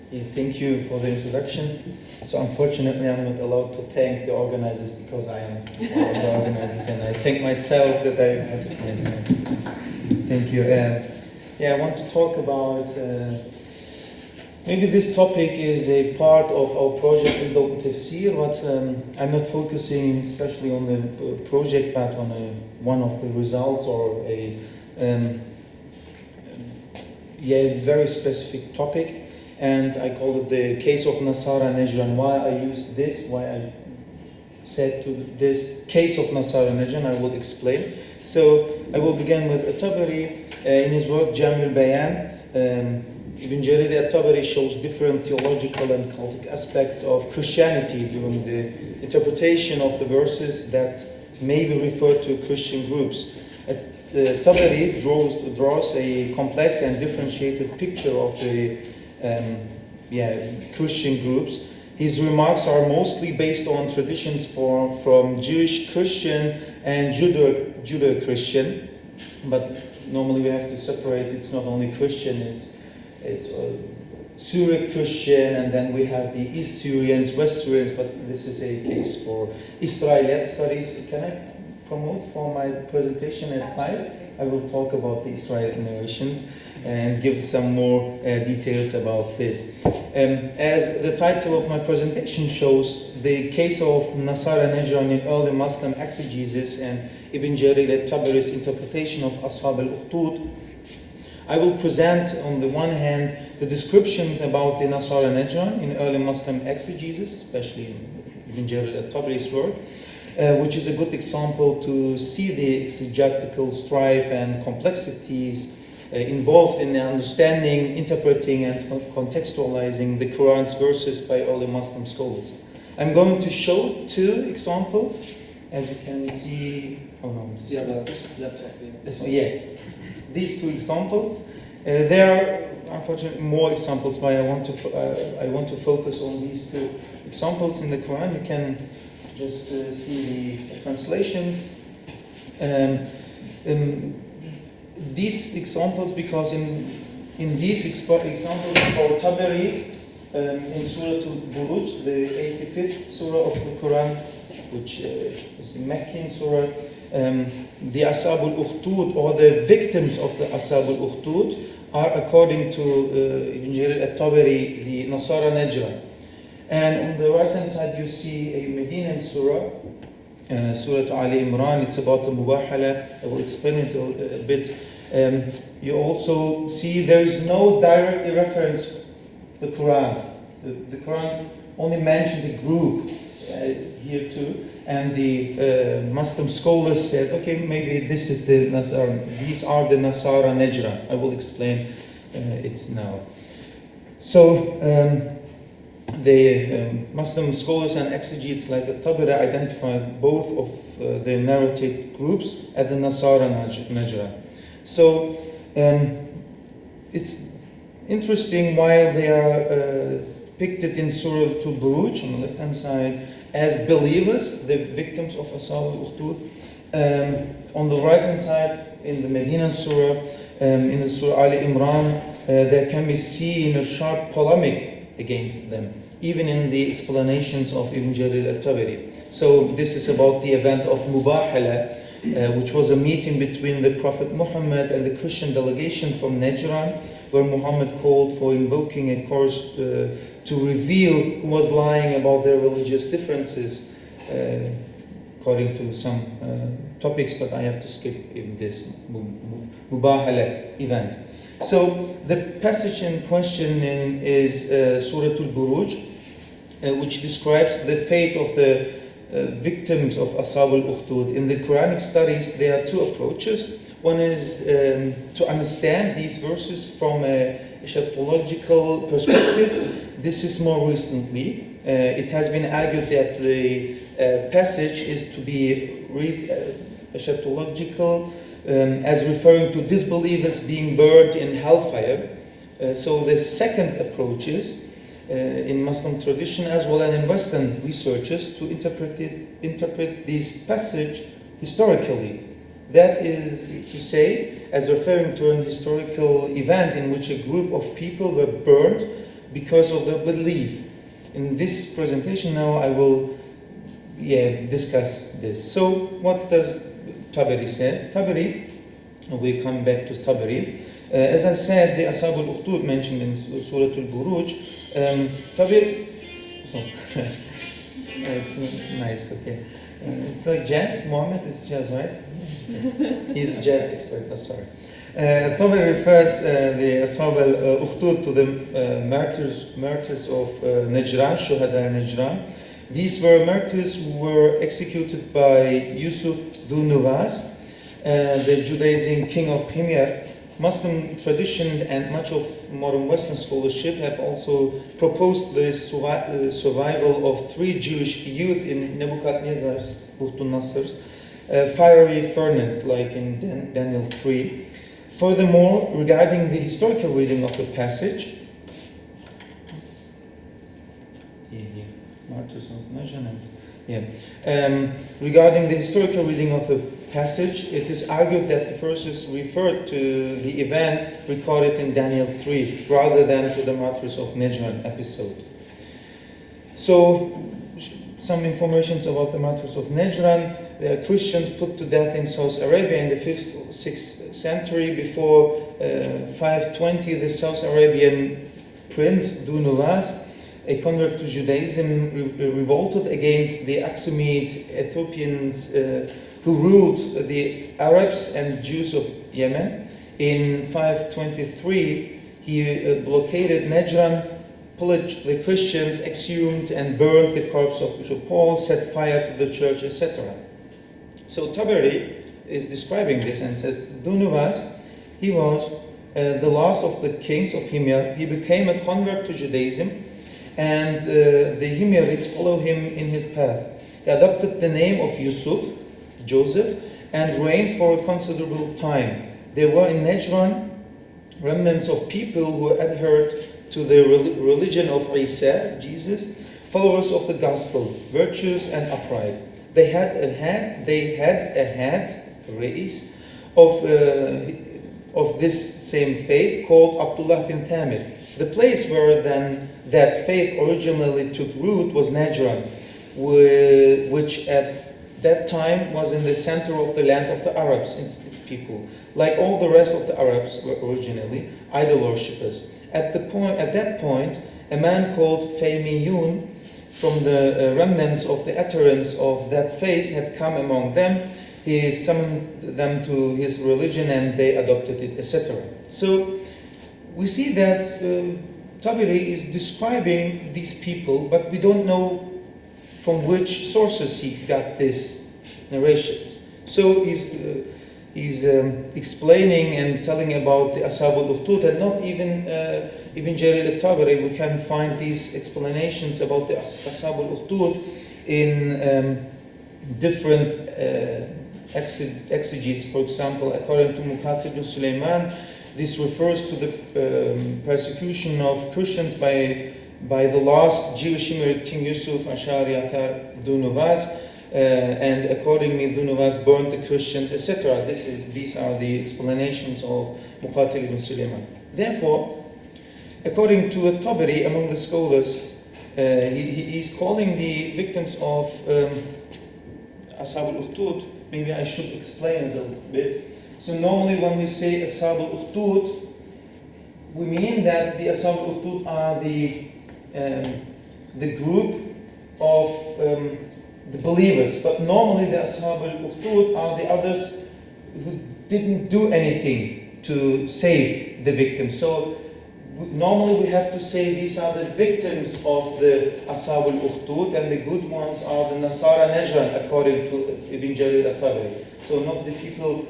Thank you for the introduction. So unfortunately, I'm not allowed to thank the organizers because I am one of the organizers, and I thank myself that I had to play. So thank you. Yeah, I want to talk about. Maybe this topic is a part of our project Linked Open Tafsir, but I'm not focusing especially on the project, but on one of the results or a very specific topic. And I call it the case of naṣārā naģrān. Why I use this, why I said to this case of naṣārā naģrān, I will explain. So I will begin with al-Ṭabarī in his work Ģāmi' al-Bayān. Ibn Ģarīr al-Ṭabarī shows different theological and cultic aspects of Christianity during the interpretation of the verses that may be referred to Christian groups. Ṭabarī draws a complex and differentiated picture of the Christian groups. His remarks are mostly based on traditions from Jewish Christian and Judeo-Christian, but normally we have to separate. It's not only Christian, it's Syriac Christian, and then we have the East Syrians, West Syrians, but this is a case for Israelite studies. Can I promote for my presentation at 5? I will talk about the Israelite narrations and give some more details about this. As the title of my presentation shows, the case of naṣārā naģrān in Early Muslim Exegesis and Ibn Ģarīr al-Ṭabarī's interpretation of aṣḥāb al-uḥdūd, I will present on the one hand the descriptions about the naṣārā naģrān in Early Muslim Exegesis, especially in Ibn Ģarīr al-Ṭabarī's work, which is a good example to see the exegetical strife and complexities involved in understanding, interpreting, and contextualizing the Quran's verses by early Muslim scholars. I'm going to show two examples, as you can see. Oh no, these two examples. There are unfortunately more examples, but I want to focus on these two examples in the Quran. You can just see the translations. These examples, because in these examples for Ṭabarī in Surah al-Buruj, the 85th surah of the Quran, which is the Meccan surah, the aṣḥāb al-uḥdūd, or the victims of the aṣḥāb al-uḥdūd, are, according to Ibn Ģarīr al-Ṭabarī, the naṣārā naģrān. And on the right hand side you see a Medinan surah, Surah Ali Imran. It's about the mubahala. I will explain it a bit. You also see there is no direct reference to the Quran. The Quran only mentioned a group here too, and the Muslim scholars said, okay, maybe this is the naṣārā. These are the naṣārā naģrān. I will explain it now. So the Muslim scholars and exegetes like al-Ṭabarī identify both of the narrated groups as the naṣārā naģrān. So it's interesting while they are depicted in Surah al-Buruj on the left hand side as believers, the victims of aṣḥāb al-uḥdūd. On the right hand side in the Medinan surah, in the Surah Ali Imran, there can be seen a sharp polemic against them, even in the explanations of Ibn Ģarīr al-Ṭabarī. So this is about the event of Mubahala, which was a meeting between the Prophet Muhammad and the Christian delegation from Naģrān, where Muhammad called for invoking a course to reveal who was lying about their religious differences, according to some topics, but I have to skip even this Mubahala event. So the passage in question is Surah al-Buruj, which describes the fate of the victims of aṣḥāb al-uḥdūd. In the Quranic studies, there are two approaches. One is to understand these verses from a eschatological perspective. This is more recently. It has been argued that the passage is to be read eschatological, as referring to disbelievers being burned in hellfire. So the second approach is, in Muslim tradition as well as in Western researchers, to interpret this passage historically. That is to say, as referring to an historical event in which a group of people were burned because of the belief. In this presentation now I will discuss this. So what does Ṭabarī say? Ṭabarī, we come back to Ṭabarī. As I said, the aṣḥāb al-uḥdūd mentioned in Surah al-Buruj, Ṭabarī, it's nice, okay. It's like jazz. Mohammed is jazz, right? He's a jazz expert. Sorry. Ṭabarī refers the aṣḥāb al-uḥdūd to the martyrs of Naģrān, Shuhada Naģrān. These were martyrs who were executed by Yusuf Dunuvas, the Judaizing king of Himyar. Muslim tradition and much of modern Western scholarship have also proposed the survival of 3 Jewish youth in Nebuchadnezzar's fiery furnace, like in Daniel 3. Furthermore, regarding the historical reading of the passage, regarding the historical reading of the passage, it is argued that the verses referred to the event recorded in Daniel 3 rather than to the martyrs of Naģrān episode. So, some information about the martyrs of Naģrān. The Christians put to death in South Arabia in the 5th, 6th century. Before 520, the South Arabian prince Dunuvas, a convert to Judaism, revolted against the Aksumite Ethiopians who ruled the Arabs and Jews of Yemen. In 523, he blockaded Naģrān, pillaged the Christians, exhumed and burned the corpse of Bishop Paul, set fire to the church, etc. So Ṭabarī is describing this and says, Dunuvas, he was the last of the kings of Himyar. He became a convert to Judaism, and the Himyarites follow him in his path. He adopted the name of Joseph, and reigned for a considerable time. There were in Naģrān remnants of people who adhered to the religion of Isa, Jesus, followers of the gospel, virtuous and upright. They had a head, Reis, of this same faith called Abdullah bin Thamir. The place where then that faith originally took root was Naģrān, which at that time was in the center of the land of the Arabs, its people. Like all the rest of the Arabs were originally idol worshippers. At that point, a man called Faymiyun from the remnants of the adherents of that faith had come among them. He summoned them to his religion and they adopted it, etc. So we see that Ṭabarī is describing these people, but we don't know from which sources he got these narrations. So he's explaining and telling about the aṣḥāb al-uḥdūd, and not even Ibn Ǧarīr al-Ṭabarī. We can find these explanations about the aṣḥāb al-uḥdūd in different exegetes. For example, according to Muqatil ibn Sulaiman, this refers to the persecution of Christians by the last Jewish Himyarite king Yusuf Ashari Athar Dunuvas, and accordingly Dunuvas burned the Christians, etc. These are the explanations of Muqatil ibn Sulaiman. Therefore, according to Ṭabarī, among the scholars, he is calling the victims of aṣḥāb al-uḥdūd. Maybe I should explain a little bit. So normally when we say aṣḥāb al-uḥdūd, we mean that the aṣḥāb al-uḥdūd are the group of the believers, but normally the aṣḥāb al-uḥdūd are the others who didn't do anything to save the victims. So normally we have to say these are the victims of the aṣḥāb al-uḥdūd, and the good ones are the naṣārā naģrān, according to Ibn Ǧarīr al-Ṭabarī. So not the people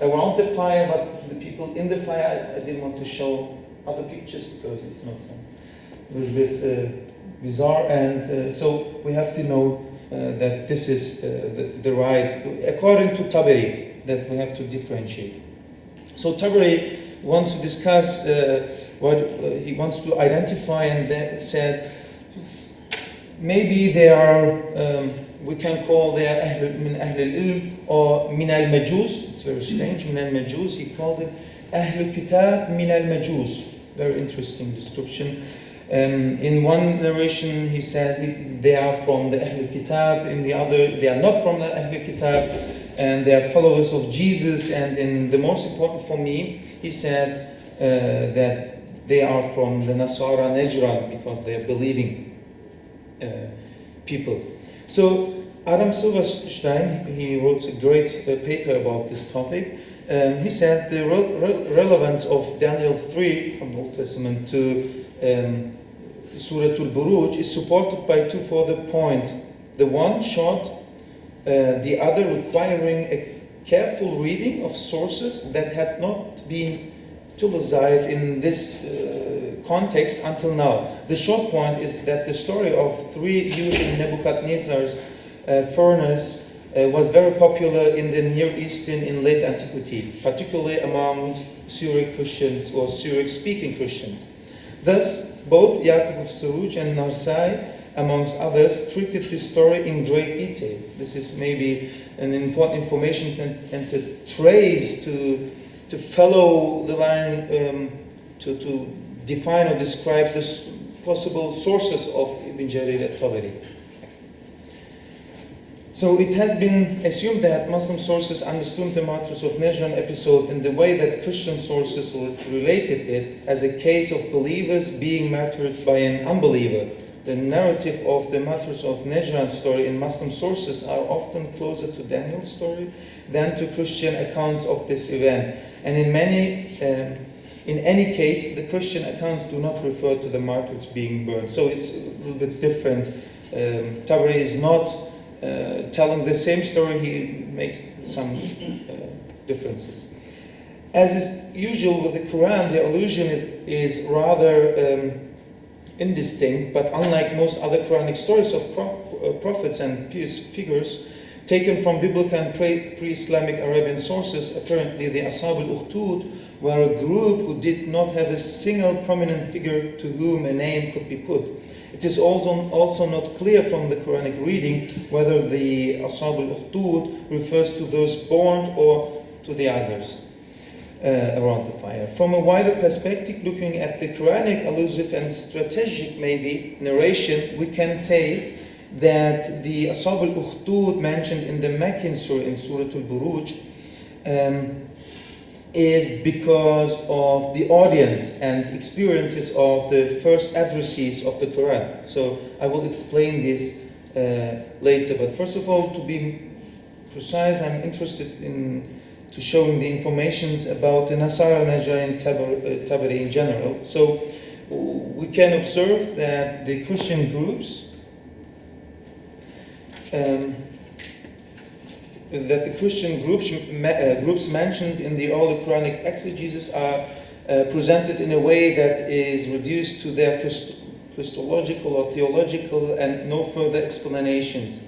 around the fire, but the people in the fire. I didn't want to show other pictures because it's not a little bit bizarre, and so we have to know that this is the right, according to Ṭabarī, that we have to differentiate. So Ṭabarī wants to discuss what he wants to identify, and that said maybe they are we can call they are min ahl al-ilm or min al-majus. It's very strange, min al-majus. He called it ahl al-kitab min al-majus. very interesting description. In one narration, he said they are from the Ahl Kitab. In the other, they are not from the Ahl Kitab, and they are followers of Jesus. And in the most important for me, he said that they are from the naṣārā naģrān, because they are believing people. So Adam Silverstein, he wrote a great paper about this topic. He said the relevance of Daniel 3 from the Old Testament to Surah al-Buruj is supported by two further points. The one short, the other requiring a careful reading of sources that had not been utilized in this context until now. The short point is that the story of three youths in Nebuchadnezzar's furnace was very popular in the Near Eastern in late antiquity, particularly among Syriac Christians or Syriac-speaking Christians. Thus, both Yaqub of Suruj and Narsai, amongst others, treated this story in great detail. This is maybe an important information and to trace, to follow the line, to define or describe the possible sources of Ibn Ǧarīr al-Ṭabarī. So it has been assumed that Muslim sources understood the martyrs of Naģrān episode in the way that Christian sources related it as a case of believers being martyred by an unbeliever. The narrative of the martyrs of Naģrān story in Muslim sources are often closer to Daniel's story than to Christian accounts of this event. And in any case, the Christian accounts do not refer to the martyrs being burned. So it's a little bit different. Tabari is not telling the same story, he makes some differences. As is usual with the Quran, the allusion is rather indistinct, but unlike most other Quranic stories of prophets and pious figures taken from biblical and pre-Islamic Arabian sources, apparently the aṣḥāb al-uḥdūd were a group who did not have a single prominent figure to whom a name could be put. It is also not clear from the Quranic reading whether the aṣḥāb al-uḥdūd refers to those born or to the others around the fire. From a wider perspective, looking at the Quranic allusive and strategic maybe narration, we can say that the aṣḥāb al-uḥdūd mentioned in the Meccan surah in Surah al-Buruj is because of the audience and experiences of the first addressees of the Quran. So I will explain this later. But first of all, to be precise, I'm interested in showing the informations about the naṣārā, naģrān, al-Ṭabarī in general. So we can observe that the Christian groups mentioned in the early Quranic exegesis are presented in a way that is reduced to their Christological or theological and no further explanations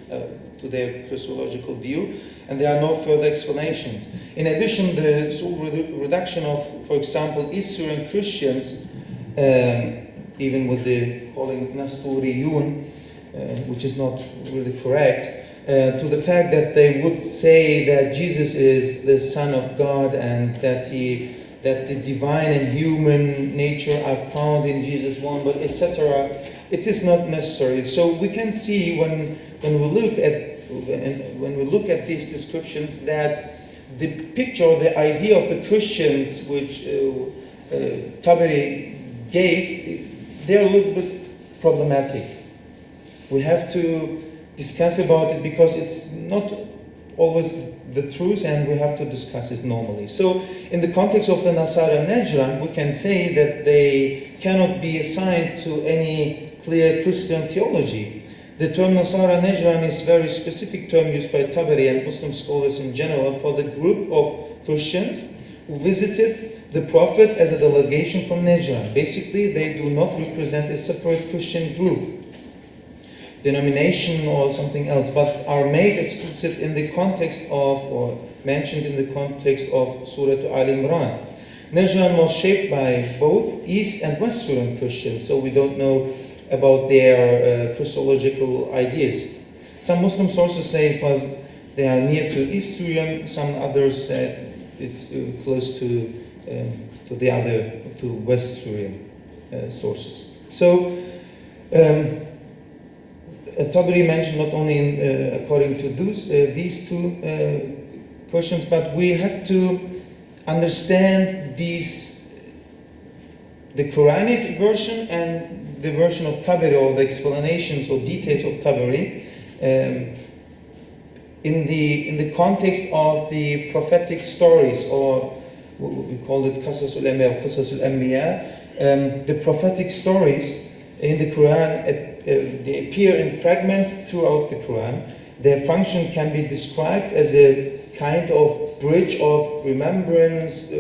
to their Christological view, and there are no further explanations. In addition, the reduction of, for example, East Syrian Christians, even with the calling naṣārīyūn, which is not really correct, to the fact that they would say that Jesus is the Son of God and that the divine and human nature are found in Jesus one, but etc. It is not necessary. So we can see when we look at these descriptions that the picture, the idea of the Christians which Tabari gave, they're a little bit problematic. We have to discuss about it because it's not always the truth, and we have to discuss it normally. So in the context of the naṣārā naģrān, we can say that they cannot be assigned to any clear Christian theology. The term naṣārā naģrān is a very specific term used by Tabari and Muslim scholars in general for the group of Christians who visited the Prophet as a delegation from Naģrān. Basically, they do not represent a separate Christian group, denomination or something else, but are made explicit in the context of, or mentioned in the context of Surah Al-Imran. Naģrān was shaped by both East and West Syrian Christians, so we don't know about their Christological ideas. Some Muslim sources say they are near to East Syrian, some others say it's close to West Syrian sources. So al-Ṭabarī mentioned not only according to these two questions, but we have to understand the Quranic version and the version of Ṭabarī, or the explanations or details of Ṭabarī, in the context of the prophetic stories, or we call it Qasasul Anbiya or Qasasul Anbiya. The prophetic stories in the Quran, they appear in fragments throughout the Quran. Their function can be described as a kind of bridge of remembrance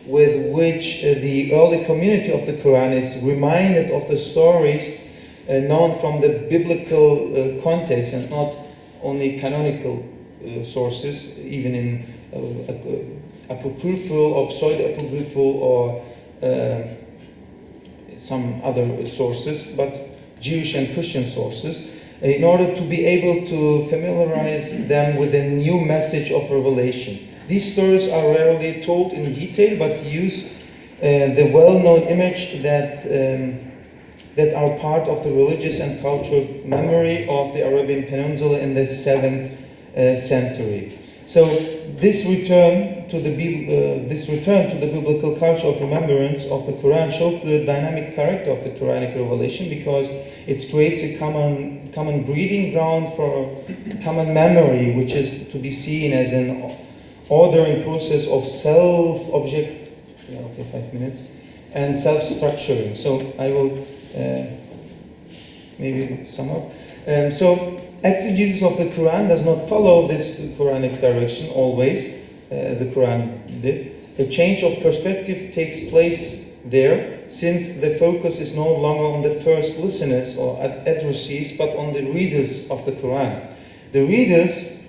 with which the early community of the Quran is reminded of the stories known from the biblical context, and not only canonical sources, even in apocryphal or pseudo-apocryphal or some other sources, but Jewish and Christian sources, in order to be able to familiarize them with a new message of revelation. These stories are rarely told in detail, but use the well-known image that are part of the religious and cultural memory of the Arabian Peninsula in the 7th century. So this return to the biblical culture of remembrance of the Quran shows the dynamic character of the Quranic revelation, because it creates a common breeding ground for common memory, which is to be seen as an ordering process of and self-structuring. So I will maybe sum up. So exegesis of the Quran does not follow this Quranic direction always, as the Quran did. A change of perspective takes place there, since the focus is no longer on the first listeners or addressees, but on the readers of the Quran. The readers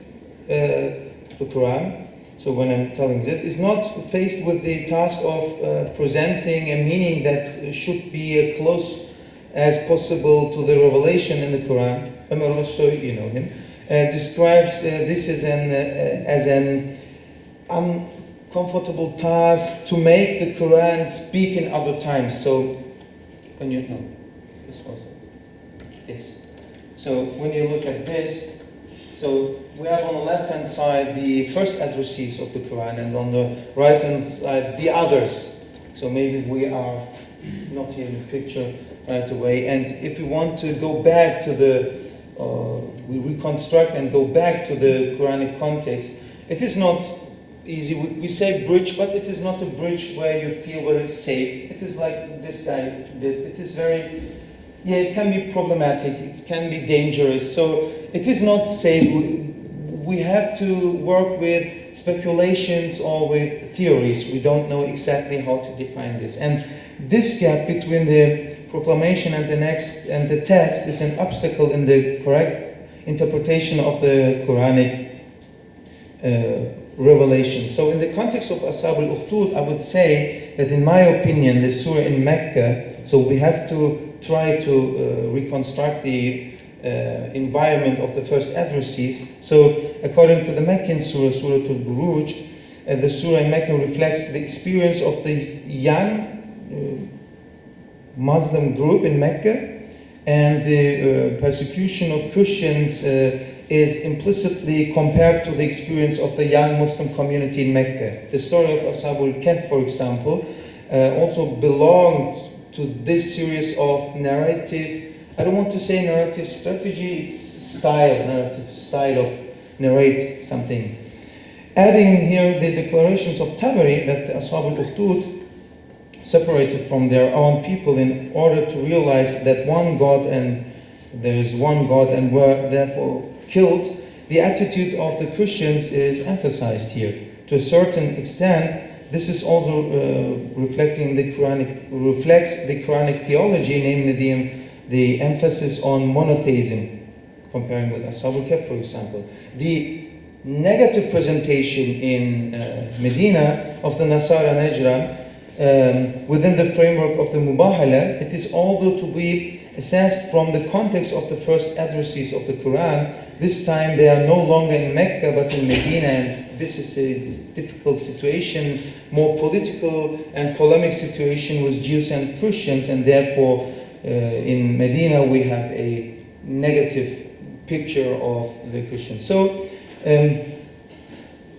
of the Quran, so when I'm telling this, is not faced with the task of presenting a meaning that should be as close as possible to the revelation in the Quran. Also, you know him, describes this as an uncomfortable task to make the Quran speak in other times. So when you this was this. So when you look at this, so we have on the left-hand side the first addressees of the Quran, and on the right-hand side the others. So maybe we are not here in the picture right away. And if we want to go back to we reconstruct and go back to the Quranic context, it is not easy. We say bridge, but it is not a bridge where you feel very safe. It is like this guy did. It is very, it can be problematic. It can be dangerous. So it is not safe. We have to work with speculations or with theories. We don't know exactly how to define this. And this gap between the proclamation and the text is an obstacle in the correct interpretation of the Quranic revelation. So in the context of aṣḥāb al-uḥdūd, I would say that in my opinion, the surah in Mecca, so we have to try to reconstruct the environment of the first addressees. So according to the Meccan surah, Surah al-Buruj, the surah in Mecca reflects the experience of the young Muslim group in Mecca, and the persecution of Christians is implicitly compared to the experience of the young Muslim community in Mecca. The story of aṣḥāb al-Kahf, for example, also belonged to this series of narrative, I don't want to say narrative strategy, it's narrative style of narrate something. Adding here the declarations of Ṭabarī that the aṣḥāb al-uḥdūd separated from their own people in order to realize that there is one God and were therefore killed, the attitude of the Christians is emphasized here. To a certain extent, this is also reflects the Quranic theology, namely the emphasis on monotheism, comparing with aṣḥāb al-Kahf, for example. The negative presentation in Medina of the naṣārā Naģrān within the framework of the Mubahala, it is also to be assessed from the context of the first addressees of the Quran. This time they are no longer in Mecca but in Medina, and this is a difficult situation, more political and polemic situation with Jews and Christians, and therefore in Medina we have a negative picture of the Christians. So in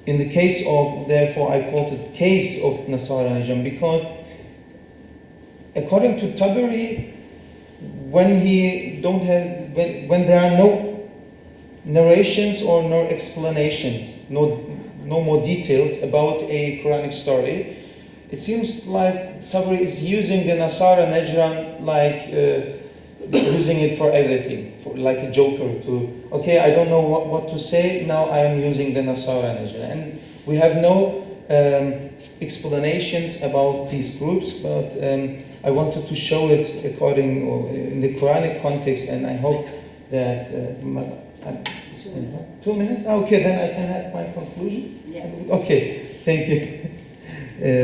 the case of, therefore I called it case of naṣārā naģrān, because according to Ṭabarī, when there are no narrations or no explanations, no more details about a Quranic story, it seems like Ṭabarī is using the naṣārā naģrān like using it for everything, for like a joker to, okay, I don't know what to say, now I am using the naṣārā naģrān. And we have no explanations about these groups, but I wanted to show it according in the Quranic context, and I hope that 2 minutes? Okay, then I can have my conclusion? Yes. Okay, thank you.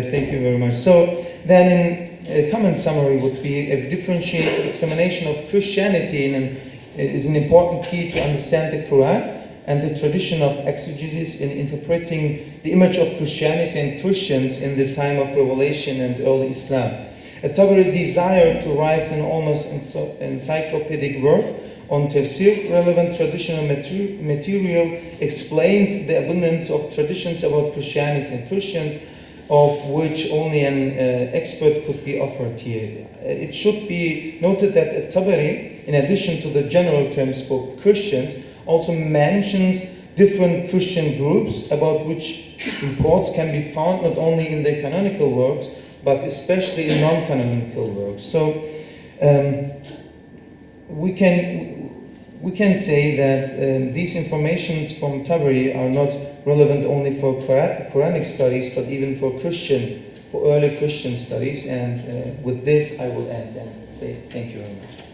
Thank you very much. So then a common summary would be a differentiated examination of Christianity is an important key to understand the Quran and the tradition of exegesis in interpreting the image of Christianity and Christians in the time of revelation and early Islam. Ṭabarī desired to write an almost encyclopedic work on tafsir. Relevant traditional material explains the abundance of traditions about Christianity and Christians, of which only an expert could be offered here. It should be noted that Ṭabarī, in addition to the general terms for Christians, also mentions different Christian groups about which reports can be found not only in the canonical works, but especially in non-canonical works. So we can say that these informations from Ṭabarī are not relevant only for Quranic studies, but even for early Christian studies. And with this, I will end and say thank you very much.